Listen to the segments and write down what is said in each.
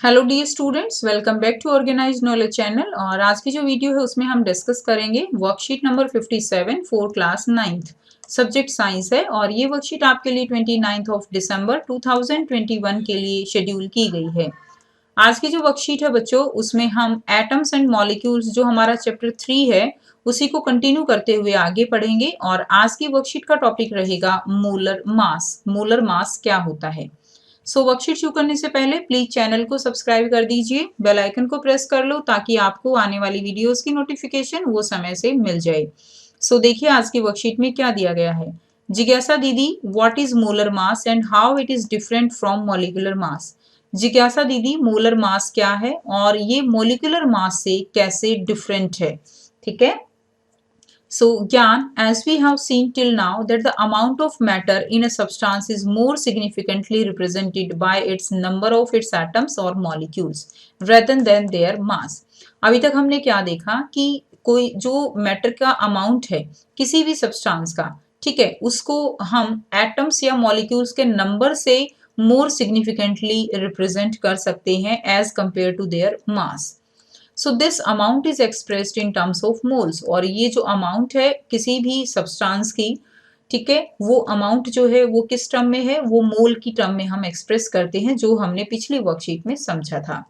Hello dear students, welcome back to organised knowledge channel. और आज की जो वीडियो है उसमें हम डिस्कस करेंगे worksheet number 57 for class 9th, subject science है। और ये वर्कशीट आपके लिए 29 ऑफ दिसंबर 2021 के लिए शेड्यूल की गई है। आज की जो वर्कशीट है बच्चों, उसमें हम एटम्स एंड मॉलिक्यूल्स जो हमारा चैप्टर 3 है उसी को कंटिन्यू करते हुए आगे पढ़ेंगे। और आज की वर्कशीट का टॉपिक रहेगा मोलर मास। मोलर मास क्या होता है। वर्कशीट शुरू करने से पहले प्लीज चैनल को सब्सक्राइब कर दीजिए, बेल आइकन को प्रेस कर लो ताकि आपको आने वाली वीडियोस की नोटिफिकेशन वो समय से मिल जाए। देखिए आज की वर्कशीट में क्या दिया गया है। जिज्ञासा दीदी, what is molar mass and how it is different from molecular mass. जिज्ञासा दीदी, मोलर मास क्या है और ये मॉलिक्यूलर मास से कैसे डिफरेंट है। ठीक है। So, Gyan, as we have seen till now that the amount of matter in a substance is more significantly represented by its number of its atoms or molecules rather than their mass. अभी तक हमने क्या देखा कि कोई जो matter का amount है किसी भी सब्सटेंस का, ठीक है, उसको हम एटम्स या मॉलिक्यूल्स के नंबर से मोर सिग्निफिकेंटली रिप्रेजेंट कर सकते हैं as compare to their mass. So this amount is expressed in terms of moles. और ये जो अमाउंट है किसी भी सब्सटेंस की, ठीक है, वो अमाउंट जो है वो किस टर्म में है, वो मोल की टर्म में हम एक्सप्रेस करते हैं, जो हमने पिछली वर्कशीट में समझा था।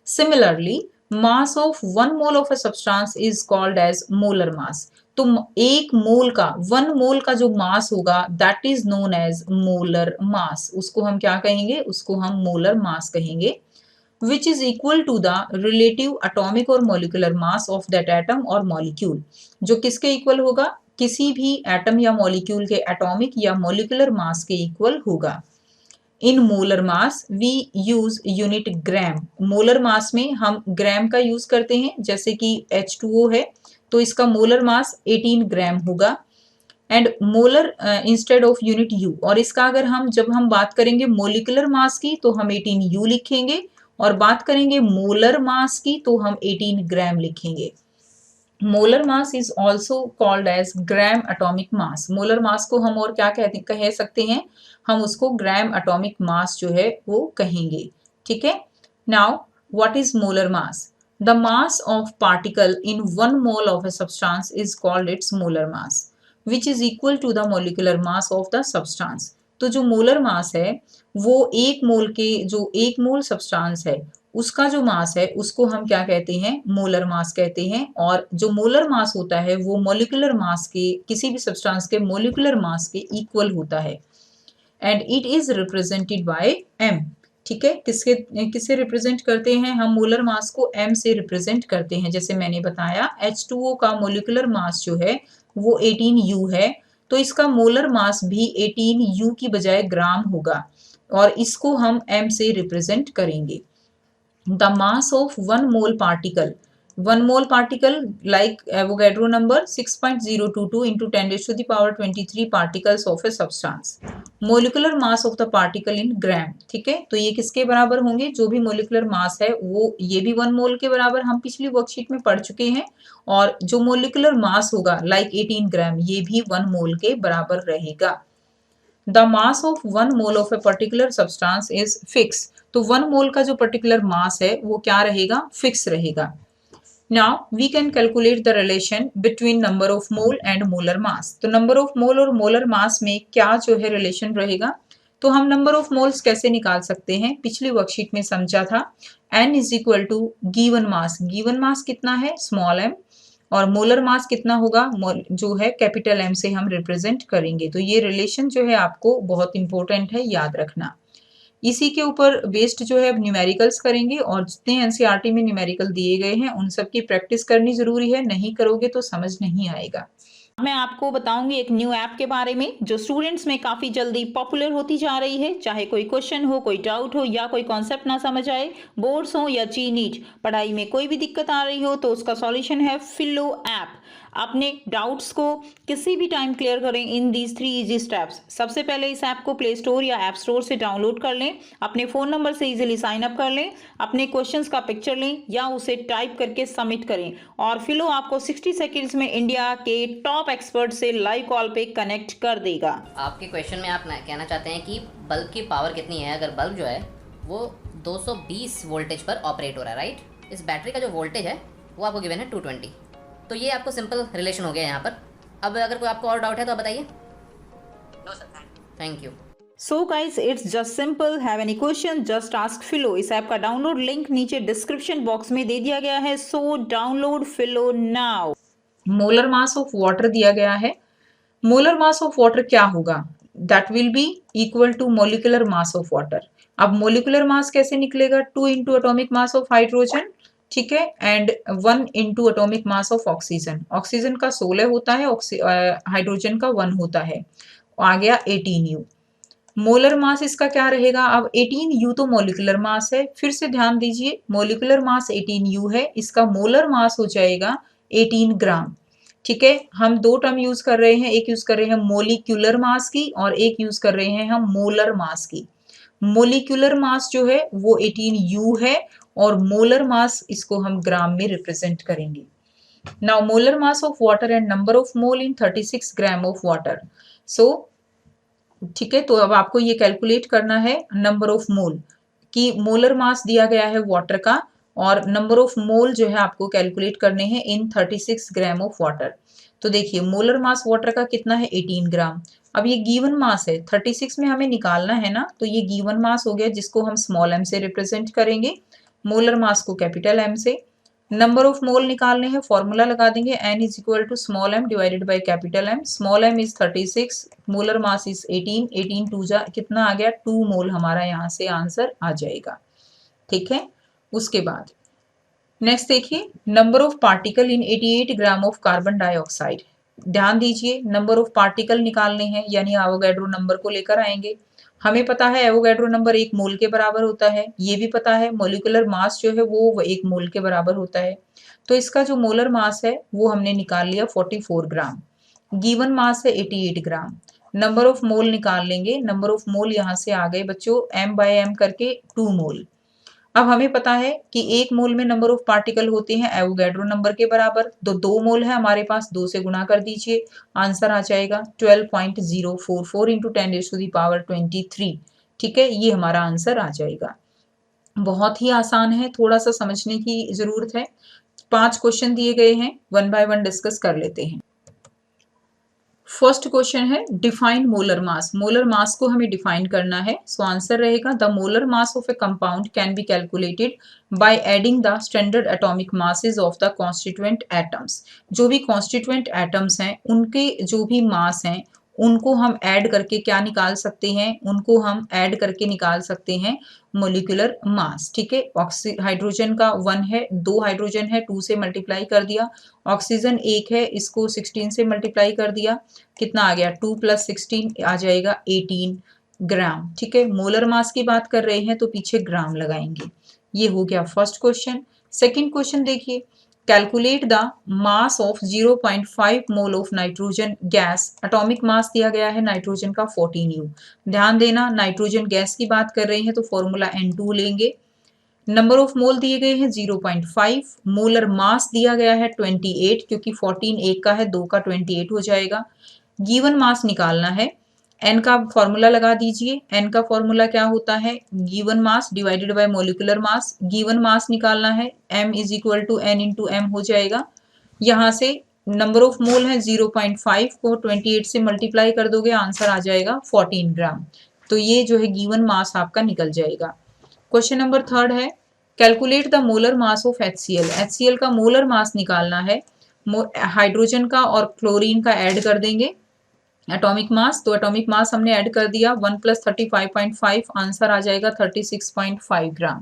Similarly mass of one mole of a substance is called as molar mass. तो एक मोल का, वन मोल का जो मास होगा that is known as molar mass. उसको हम क्या कहेंगे, उसको हम मोलर मास कहेंगे। which is equal to the relative atomic और molecular mass of that atom or molecule। जो किसके इक्वल होगा, किसी भी एटम या मॉलिक्यूल के एटॉमिक या मॉलिक्यूलर मास के इक्वल होगा। In molar mass we use unit gram. Molar mass में हम ग्राम का यूज करते हैं, जैसे कि H2O है तो इसका मोलर मास 18 ग्राम होगा। And molar instead of unit you. और इसका अगर हम जब हम बात करेंगे मोलिकुलर मास की तो हम 18 यू लिखेंगे, और बात करेंगे मोलर मास की तो हम 18 ग्राम लिखेंगे। Molar mass is also called as gram atomic mass. Molar mass को हम और क्या कह सकते हैं, हम उसको ग्राम एटॉमिक मास जो है वो कहेंगे। ठीक है। Now what is molar mass. The mass of particle in one mole of a substance is called its molar mass which is equal to the molecular mass of the substance. तो जो molar mass है वो एक मोल के, जो एक मोल substance है उसका जो मास है उसको हम क्या कहते हैं, मोलर मास कहते हैं। और जो मोलर मास होता है वो मॉलिक्यूलर मास के, किसी भी सब्सटेंस के मॉलिक्यूलर मास के इक्वल होता है। And it is represented by M. ठीक है, किसके किससे रिप्रेजेंट करते हैं हम मोलर मास को, एम से रिप्रेजेंट करते हैं। जैसे मैंने बताया H2O का मोलिकुलर मास जो है वो 18U है, तो इसका मोलर मास भी 18U की बजाय ग्राम होगा, और इसको हम एम से रिप्रेजेंट करेंगे। The mass of one mole particle, one mole particle like Avogadro number 6.022 into 10 raised to the power 23 particles of a substance। Molecular mass of the particle in gram. ठीक है, तो ये किसके बराबर होंगे, जो भी मोलिकुलर मास है वो ये भी वन मोल के बराबर हम पिछली वर्कशीट में पढ़ चुके हैं। और जो मोलिकुलर मास होगा लाइक 18 ग्राम, ये भी वन मोल के बराबर रहेगा। The mass of one mole of a particular substance is fix. तो वन मोल का जो पर्टिकुलर मास है वो क्या रहेगा, फिक्स रहेगा। Now we can calculate the relation between number of mole and molar mass. तो नंबर ऑफ मोल और मोलर मास में क्या जो है रिलेशन रहेगा, तो हम नंबर ऑफ मोल्स कैसे निकाल सकते हैं, पिछली वर्कशीट में समझा था। n is equal to given mass. Given mass कितना है, स्मॉल m, और मोलर मास कितना होगा, जो है कैपिटल एम से हम रिप्रेजेंट करेंगे। तो ये रिलेशन जो है आपको बहुत इंपॉर्टेंट है, याद रखना। इसी के ऊपर बेस्ड जो है अब न्यूमेरिकल्स करेंगे, और जितने एनसीईआरटी में न्यूमेरिकल दिए गए हैं उन सब की प्रैक्टिस करनी जरूरी है, नहीं करोगे तो समझ नहीं आएगा। मैं आपको बताऊंगी एक न्यू ऐप के बारे में जो स्टूडेंट्स में काफ़ी जल्दी पॉपुलर होती जा रही है। चाहे कोई क्वेश्चन हो, कोई डाउट हो, या कोई कॉन्सेप्ट ना समझ आए, बोर्ड्स हो या जी नीट, पढ़ाई में कोई भी दिक्कत आ रही हो, तो उसका सॉल्यूशन है फिलो ऐप। अपने डाउट्स को किसी भी टाइम क्लियर करें इन दीज 3 इजी स्टेप्स। सबसे पहले इस ऐप को प्ले स्टोर या ऐप स्टोर से डाउनलोड कर लें, अपने फ़ोन नंबर से इजीली साइन अप कर लें, अपने क्वेश्चंस का पिक्चर लें या उसे टाइप करके सबमिट करें, और फिलो आपको 60 सेकेंड्स में इंडिया के टॉप एक्सपर्ट से लाइव कॉल पे कनेक्ट कर देगा। आपके क्वेश्चन में आप कहना चाहते हैं कि बल्ब की पावर कितनी है। अगर बल्ब जो है वो 220 वोल्टेज पर ऑपरेट हो रहा है, राइट। इस बैटरी का जो वोल्टेज है वो आपको गिवन है 220। तो ये आपको सिंपल रिलेशन हो गया यहाँ पर। अब अगर कोई आपको और डाउट है तो आप बताइए। No sir, thank you. So guys, it's just simple. Have any question? Just ask Philo. इस ऐप का डाउनलोड लिंक नीचे डिस्क्रिप्शन बॉक्स में दे दिया गया है. So download Philo now. Molar mass of water दिया गया है. मोलर मास ऑफ वाटर क्या होगा? That will be equal to molecular mass of water. अब मोलिकुलर मास कैसे निकलेगा? 2 into atomic mass of hydrogen, ठीक है, and 1 into atomic mass of oxygen. Oxygen का 16 होता है, हाइड्रोजन का 1 होता है. आ गया 18U. मोलर मास इसका क्या रहेगा? अब 18U तो मोलिकुलर मास है. फिर से ध्यान दीजिए, मोलिकुलर मास 18U है, इसका मोलर मास हो जाएगा 18 ग्राम. ठीक है, हम दो टर्म यूज कर रहे हैं. एक यूज कर रहे हैं मोलिक्यूलर मास की और एक यूज कर रहे हैं हम मोलर मास की. मोलिक्यूलर मास जो है वो 18U है और मोलर मास इसको हम ग्राम में रिप्रेजेंट करेंगे. Now molar mass of water and number of mole in 36 gram of water. So ठीक है, तो अब आपको ये कैलकुलेट करना है नंबर ऑफ मोल कि मोलर मास दिया गया है वाटर का और नंबर ऑफ मोल जो है आपको कैलकुलेट करने हैं इन 36 ग्राम ऑफ वाटर. तो देखिए मोलर मास वाटर का कितना है? 18 ग्राम. अब ये गिवन मास है, 36 में हमें निकालना है ना, तो ये गिवन मास हो गया जिसको हम स्मॉल m से रिप्रेजेंट करेंगे, मोलर मास को कैपिटल M से. नंबर ऑफ मोल निकालने हैं, फॉर्मूला लगा देंगे n is equal to small m divided by capital M. Small m is 36, molar mass is 18. 18 टू जा कितना आ गया? 2 मोल हमारा यहाँ से आंसर आ जाएगा. ठीक है, उसके बाद नेक्स्ट देखिए, number of particle in 88 gram of carbon dioxide. ध्यान दीजिए, नंबर ऑफ पार्टिकल निकालने हैं यानी एवोगैड्रो नंबर को लेकर आएंगे. हमें पता है एवोगैड्रो नंबर 1 मोल के बराबर होता है. ये भी पता है मोलिकुलर मास जो है वो 1 मोल के बराबर होता है. तो इसका जो मोलर मास है वो हमने निकाल लिया 44 ग्राम. गिवन मास है 88 ग्राम. नंबर ऑफ मोल निकाल लेंगे. नंबर ऑफ मोल यहाँ से आ गए बच्चों m/m करके 2 मोल. अब हमें पता है कि 1 मोल में नंबर ऑफ पार्टिकल होते हैं एवोगैड्रो नंबर के बराबर. तो 2 मोल है हमारे पास, 2 से गुणा कर दीजिए, आंसर आ जाएगा 12.044 इंटू 10⁻23. ठीक है, ये हमारा आंसर आ जाएगा. बहुत ही आसान है, थोड़ा सा समझने की जरूरत है. 5 क्वेश्चन दिए गए हैं, 1 बाय 1 डिस्कस कर लेते हैं. फर्स्ट क्वेश्चन है define molar mass. Molar mass को हमें डिफाइन करना है. सो आंसर रहेगा the molar mass of A compound can be calculated by adding the standard atomic masses of the constituent atoms. जो भी कॉन्स्टिट्यूएंट एटम्स हैं उनके जो भी मास हैं उनको हम ऐड करके क्या निकाल सकते हैं? उनको हम ऐड करके निकाल सकते हैं मोलिकुलर मास. ठीक है, हाइड्रोजन का 1 है, 2 हाइड्रोजन है, 2 से मल्टीप्लाई कर दिया. ऑक्सीजन 1 है, इसको 16 से मल्टीप्लाई कर दिया. कितना आ गया? 2 + 16 आ जाएगा 18 ग्राम. ठीक है, मोलर मास की बात कर रहे हैं तो पीछे ग्राम लगाएंगे. ये हो गया फर्स्ट क्वेश्चन. सेकंड क्वेश्चन देखिए, calculate the mass of 0.5 mole of nitrogen gas. Atomic mass दिया गया है नाइट्रोजन का 14U. ध्यान देना, नाइट्रोजन गैस की बात कर रहे हैं तो फॉर्मूला N2 लेंगे. नंबर ऑफ मोल दिए गए हैं 0.5. मोलर मास दिया गया है 28 क्योंकि 14 एक का है, 2 का 28 हो जाएगा. गिवन मास निकालना है. एन का फॉर्मूला लगा दीजिए. एन का फॉर्मूला क्या होता है? Given mass divided by molecular mass. Given mass निकालना है, m is equal to n into M हो जाएगा. यहाँ से नंबर ऑफ मोल है 0.5 को 28 से मल्टीप्लाई कर दोगे, आंसर आ जाएगा 14 ग्राम. तो ये जो है गिवन मास आपका निकल जाएगा. क्वेश्चन नंबर थर्ड है calculate the molar mass of HCl. HCl का मोलर मास निकालना है. हाइड्रोजन का और क्लोरीन का ऐड कर देंगे एटॉमिक मास. तो एटॉमिक मास हमने ऐड कर दिया, 1 + 35.5, आंसर आ जाएगा 36.5 ग्राम.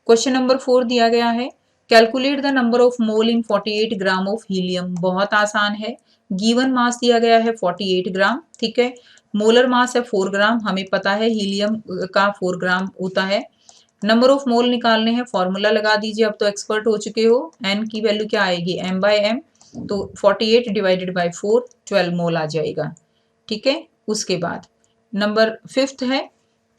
क्वेश्चन नंबर 4 दिया गया है calculate the number of mole in 48 gram of helium. बहुत आसान है. गिवन मास दिया गया है 48 ग्राम. ठीक है, मोलर मास है 4 ग्राम. हमें पता है हीलियम का 4 ग्राम होता है. नंबर ऑफ मोल निकालने हैं, फॉर्मूला लगा दीजिए. अब तो एक्सपर्ट हो चुके हो. एन की वैल्यू क्या आएगी? m/m. तो 48 डिवाइडेड बाय 4, 12 मोल आ जाएगा. ठीक है, उसके बाद नंबर 5th है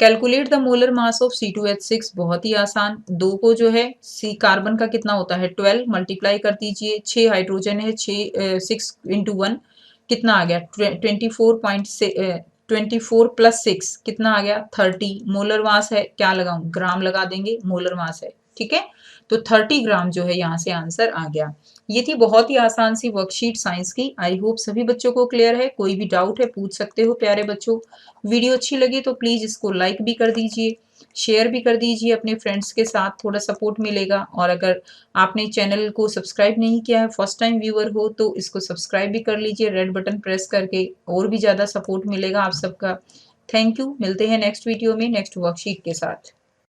calculate the molar mass of C2H6. बहुत ही आसान. 2 को जो है सी कार्बन का कितना होता है 12, मल्टीप्लाई कर दीजिए. 6 हाइड्रोजन है, 6 इंटू 1 कितना आ गया 24.6 24 प्लस 6 कितना आ गया 30। मोलर मास है, क्या लगाऊं, ग्राम लगा देंगे, मोलर मास है, ठीक है। तो 30 ग्राम जो है यहाँ से आंसर आ गया। ये थी बहुत ही आसान सी वर्कशीट साइंस की। आई होप सभी बच्चों को क्लियर है। कोई भी डाउट है पूछ सकते हो प्यारे बच्चों। वीडियो अच्छी लगी तो प्लीज इसको लाइक भी कर दीजिए, शेयर भी कर दीजिए अपने फ्रेंड्स के साथ, थोड़ा सपोर्ट मिलेगा। और अगर आपने चैनल को सब्सक्राइब नहीं किया है, फर्स्ट टाइम व्यूअर हो, तो इसको सब्सक्राइब भी कर लीजिए रेड बटन प्रेस करके, और भी ज़्यादा सपोर्ट मिलेगा आप सबका। Thank you. मिलते हैं नेक्स्ट वीडियो में नेक्स्ट वर्कशीट के साथ।